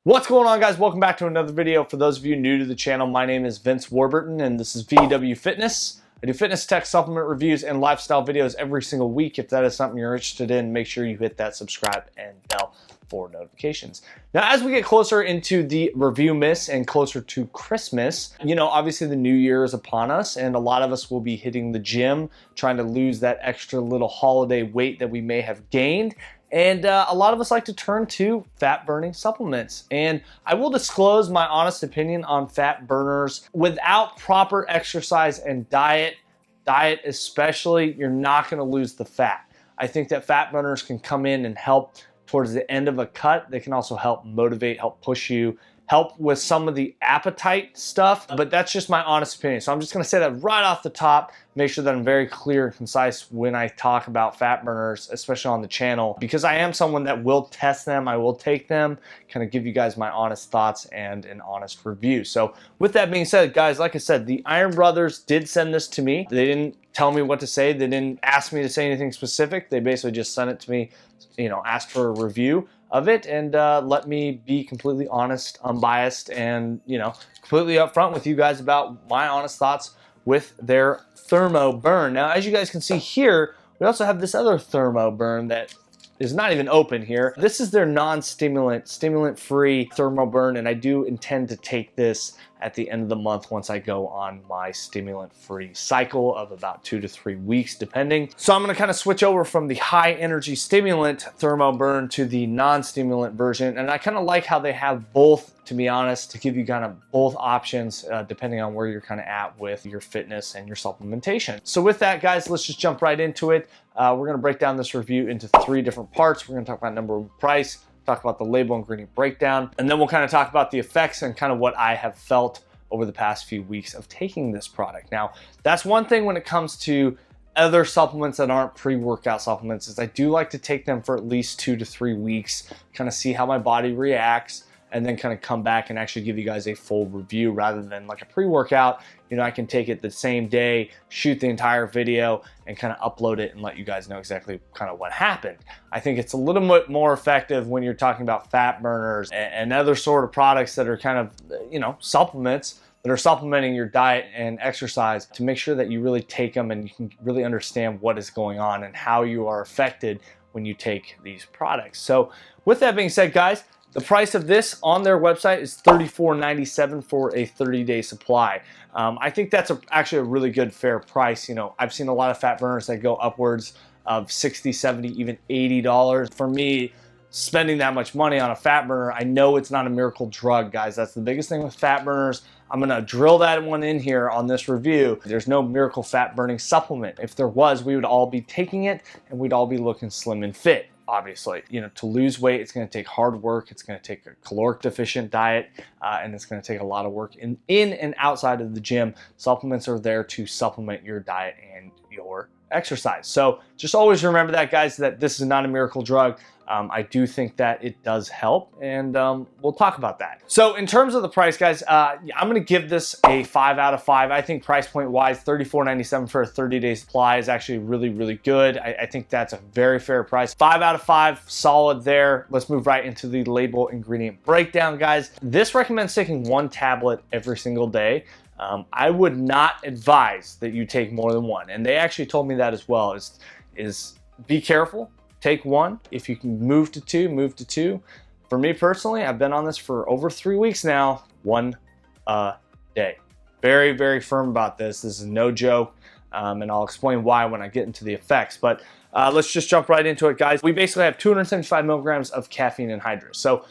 What's going on, guys? Welcome back to another video. For those of you new to the channel, my name is Vince Warburton and this is VW Fitness. I do fitness tech, supplement reviews, and lifestyle videos every single week. If that is something you're interested in, make sure you hit that subscribe and bell for notifications. Now, as we get closer into the review miss and closer to Christmas, you know, obviously the new year is upon us and a lot of us will be hitting the gym, trying to lose that extra little holiday weight that we may have gained. And a lot of us like to turn to fat burning supplements. And I will disclose my honest opinion on fat burners. Without proper exercise and diet especially, you're not gonna lose the fat. I think that fat burners can come in and help towards the end of a cut. They can also help motivate, help push you, help with some of the appetite stuff, but that's just my honest opinion. So I'm just gonna say that right off the top, make sure that I'm very clear and concise when I talk about fat burners, especially on the channel, because I am someone that will test them, I will take them, kind of give you guys my honest thoughts and an honest review. So with that being said, guys, like I said, the Iron Brothers did send this to me. They didn't tell me what to say. They didn't ask me to say anything specific. They basically just sent it to me, you know, asked for a review of it and let me be completely honest, unbiased, and, you know, completely upfront with you guys about my honest thoughts with their Thermo burn. Now, as you guys can see here, we also have this other Thermo burn that is not even open here. This is their non-stimulant, stimulant-free Thermo burn, and I do intend to take this at the end of the month once I go on my stimulant-free cycle of about 2 to 3 weeks, depending. So I'm gonna kind of switch over from the high-energy stimulant Thermo burn to the non-stimulant version, and I kind of like how they have both, to be honest, to give you kind of both options depending on where you're kind of at with your fitness and your supplementation. So with that, guys, let's just jump right into it. We're gonna break down this review into 3 different parts. We're gonna talk about number one, price, talk about the label ingredient breakdown, and then we'll kind of talk about the effects and kind of what I have felt over the past few weeks of taking this product. Now, that's one thing when it comes to other supplements that aren't pre-workout supplements, is I do like to take them for at least 2 to 3 weeks, kind of see how my body reacts, and then kind of come back and actually give you guys a full review rather than like a pre-workout. You know, I can take it the same day, shoot the entire video, and kind of upload it and let you guys know exactly kind of what happened. I think it's a little bit more effective when you're talking about fat burners and other sort of products that are kind of, you know, supplements that are supplementing your diet and exercise, to make sure that you really take them and you can really understand what is going on and how you are affected when you take these products. So with that being said, guys, the price of this on their website is $34.97 for a 30-day supply. I think that's actually a really good, fair price. You know, I've seen a lot of fat burners that go upwards of $60, $70, even $80. For me, spending that much money on a fat burner, I know it's not a miracle drug, guys. That's the biggest thing with fat burners. I'm gonna drill that one in here on this review. There's no miracle fat burning supplement. If there was, we would all be taking it and we'd all be looking slim and fit. Obviously, you know, to lose weight, it's going to take hard work. It's going to take a caloric deficient diet, and it's going to take a lot of work in and outside of the gym. Supplements are there to supplement your diet and your exercise. So just always remember that, guys, that this is not a miracle drug. I do think that it does help, and we'll talk about that. So in terms of the price, guys, I'm gonna give this a 5 out of 5. I think price point wise, $34.97 for a 30-day supply is actually really, really good. I think that's a very fair price. 5 out of 5, solid there. Let's move right into the label ingredient breakdown, guys. This recommends taking 1 tablet every single day. I would not advise that you take more than 1, and they actually told me that as well, is be careful. Take 1. If you can move to 2, move to 2. For me personally, I've been on this for over 3 weeks now, 1 a day. Very, very firm about this. This is no joke, and I'll explain why when I get into the effects. But let's just jump right into it, guys. We basically have 275 milligrams of caffeine anhydrous. So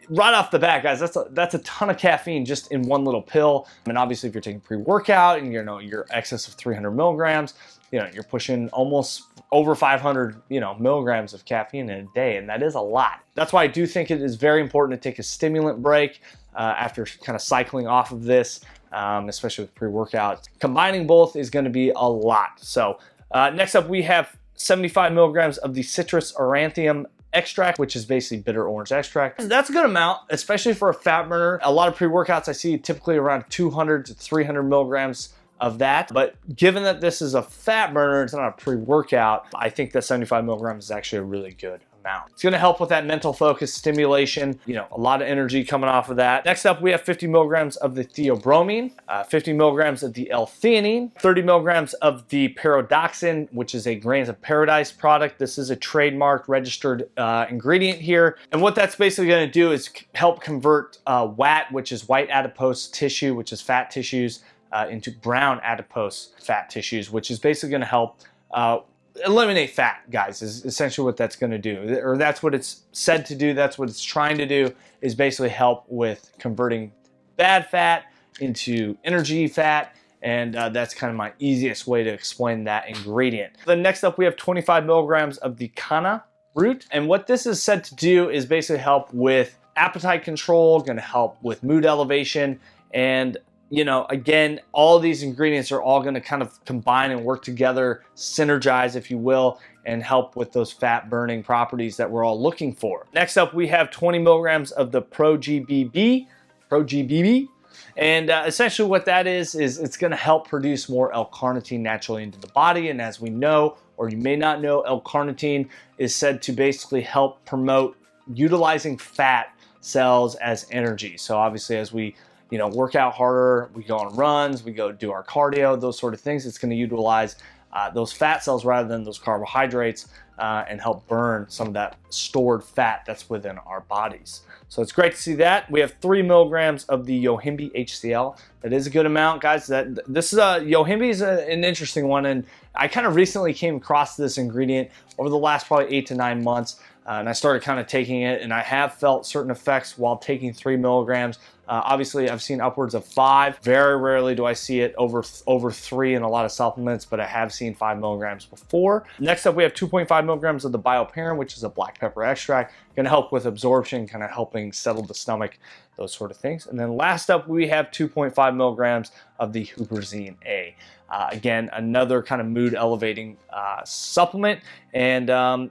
right off the bat, guys, that's a ton of caffeine just in one little pill. And obviously, if you're taking pre-workout and you're excess of 300 milligrams, you know, you're pushing almost over 500, you know, milligrams of caffeine in a day, and that is a lot. That's why I do think it is very important to take a stimulant break after kind of cycling off of this, especially with pre-workout. Combining both is going to be a lot. So next up, we have 75 milligrams of the citrus aurantium extract, which is basically bitter orange extract. That's a good amount, especially for a fat burner. A lot of pre-workouts I see typically around 200 to 300 milligrams of that. But given that this is a fat burner, it's not a pre-workout, I think that 75 milligrams is actually a really good amount. It's going to help with that mental focus, stimulation, you know, a lot of energy coming off of that. Next up, we have 50 milligrams of the theobromine, 50 milligrams of the L-theanine, 30 milligrams of the pyridoxine, which is a Grains of Paradise product. This is a trademarked registered ingredient here. And what that's basically going to do is help convert WAT, which is white adipose tissue, which is fat tissues, into brown adipose fat tissues, which is basically going to help eliminate fat, guys, is essentially what that's going to do. Or that's what it's said to do. That's what it's trying to do, is basically help with converting bad fat into energy fat. And that's kind of my easiest way to explain that ingredient. Then next up, we have 25 milligrams of the canna root. And what this is said to do is basically help with appetite control, going to help with mood elevation. And you know, again, all these ingredients are all going to kind of combine and work together, synergize, if you will, and help with those fat burning properties that we're all looking for. Next up, we have 20 milligrams of the Pro-GBB. And essentially what that is it's going to help produce more L-carnitine naturally into the body. And as we know, or you may not know, L-carnitine is said to basically help promote utilizing fat cells as energy. So obviously, as we work out harder, we go on runs, we go do our cardio, those sort of things, it's going to utilize those fat cells rather than those carbohydrates and help burn some of that stored fat that's within our bodies. So it's great to see that. We have 3 milligrams of the Yohimbe HCl. That is a good amount, guys. Yohimbe is an interesting one, and I kind of recently came across this ingredient over the last probably 8 to 9 months. And I started kind of taking it, and I have felt certain effects while taking 3 milligrams. Obviously, I've seen upwards of 5. Very rarely do I see it over 3 in a lot of supplements, but I have seen 5 milligrams before. Next up, we have 2.5 milligrams of the bioperine, which is a black pepper extract. Going to help with absorption, kind of helping settle the stomach, those sort of things. And then last up, we have 2.5 milligrams of the huperzine A. Again, another kind of mood elevating supplement, and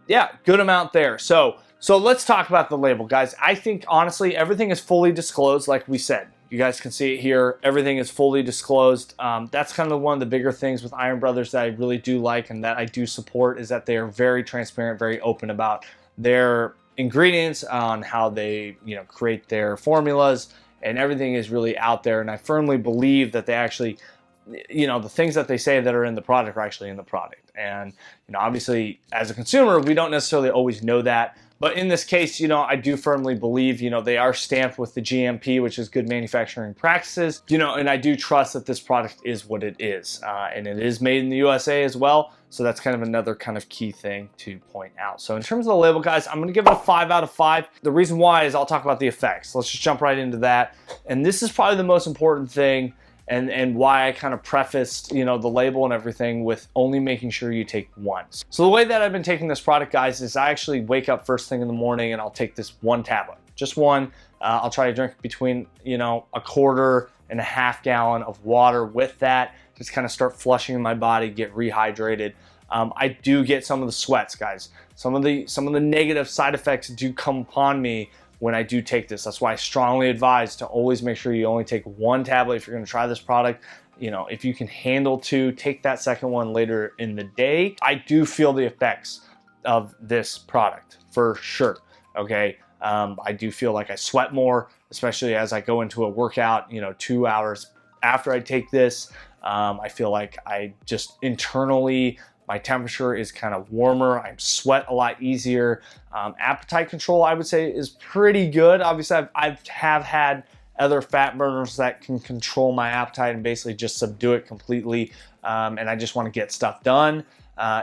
yeah, good amount there. So let's talk about the label, guys. I think honestly, everything is fully disclosed, like we said. You guys can see it here. Everything is fully disclosed. That's kind of one of the bigger things with Iron Brothers that I really do like and that I do support, is that they are very transparent, very open about their ingredients, on how they create their formulas, and everything is really out there. And I firmly believe that they actually, the things that they say that are in the product are actually in the product. And obviously, as a consumer, we don't necessarily always know that. But in this case, I do firmly believe, they are stamped with the GMP, which is good manufacturing practices, and I do trust that this product is what it is. And it is made in the USA as well. So that's kind of another kind of key thing to point out. So in terms of the label, guys, I'm going to give it a 5 out of 5. The reason why is I'll talk about the effects. Let's just jump right into that. And this is probably the most important thing, and why I kind of prefaced, the label and everything with only making sure you take one. So the way that I've been taking this product, guys, is I actually wake up first thing in the morning and I'll take this one tablet, just one. I'll try to drink between, a quarter and a half gallon of water with that. Just kind of start flushing my body, get rehydrated. I do get some of the sweats, guys. Some of the negative side effects do come upon me when I do take this. That's why I strongly advise to always make sure you only take one tablet if you're going to try this product. If you can handle 2, take that second one later in the day. I do feel the effects of this product for sure. Okay. I do feel like I sweat more, especially as I go into a workout, 2 hours after I take this. I feel like I just internally, my temperature is kind of warmer. I sweat a lot easier. Appetite control, I would say, is pretty good. Obviously, I have had other fat burners that can control my appetite and basically just subdue it completely. And I just want to get stuff done.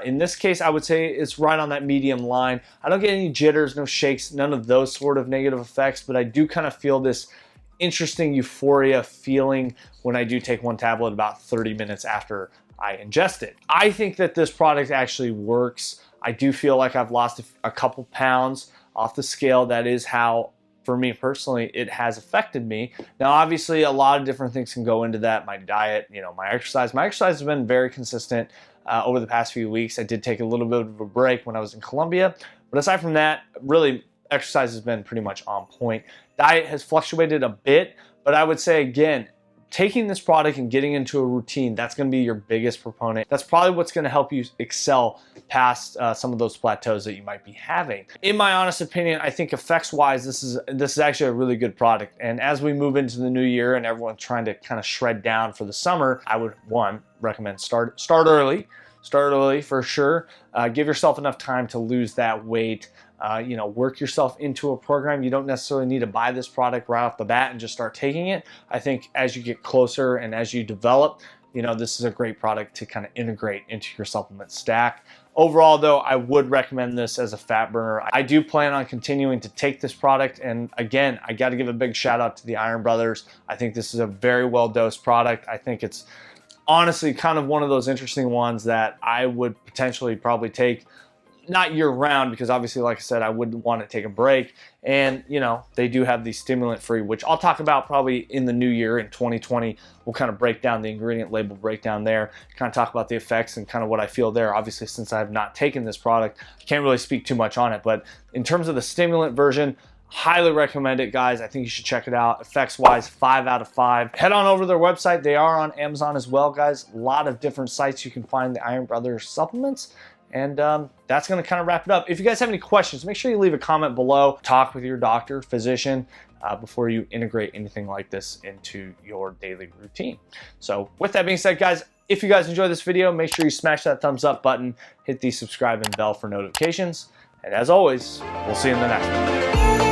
In this case, I would say it's right on that medium line. I don't get any jitters, no shakes, none of those sort of negative effects, but I do kind of feel this interesting euphoria feeling when I do take one tablet about 30 minutes after I ingest it. I think that this product actually works. I do feel like I've lost a couple pounds off the scale. That is how, for me personally, it has affected me. Now, obviously, a lot of different things can go into that. My diet, my exercise. My exercise has been very consistent over the past few weeks. I did take a little bit of a break when I was in Colombia, but aside from that, really, exercise has been pretty much on point. Diet has fluctuated a bit, but I would say, again, taking this product and getting into a routine, that's going to be your biggest proponent. That's probably what's going to help you excel past some of those plateaus that you might be having. In my honest opinion, I think effects-wise, this is actually a really good product. And as we move into the new year and everyone's trying to kind of shred down for the summer, I would, one, recommend start early. Start early for sure. Give yourself enough time to lose that weight. You know, work yourself into a program. You don't necessarily need to buy this product right off the bat and just start taking it. I think as you get closer and as you develop, you know, this is a great product to kind of integrate into your supplement stack. Overall though, I would recommend this as a fat burner. I do plan on continuing to take this product, and again, I got to give a big shout out to the Iron Brothers. I think this is a very well dosed product. I think it's honestly kind of one of those interesting ones that I would potentially probably take, not year round, because obviously, like I said, I wouldn't want to take a break. And you know, they do have the stimulant free, which I'll talk about probably in the new year in 2020. We'll kind of break down the ingredient label breakdown there, kind of talk about the effects and kind of what I feel there. Obviously, since I have not taken this product, I can't really speak too much on it, but in terms of the stimulant version, highly recommend it, guys. I think you should check it out. Effects wise, 5 out of 5. Head on over to their website. They are on Amazon as well, guys. A lot of different sites you can find the Iron Brothers supplements. And that's going to kind of wrap it up. If you guys have any questions, make sure you leave a comment below. Talk with your doctor, physician, before you integrate anything like this into your daily routine. So with that being said, guys, if you guys enjoyed this video, make sure you smash that thumbs up button, hit the subscribe and bell for notifications. And as always, we'll see you in the next one.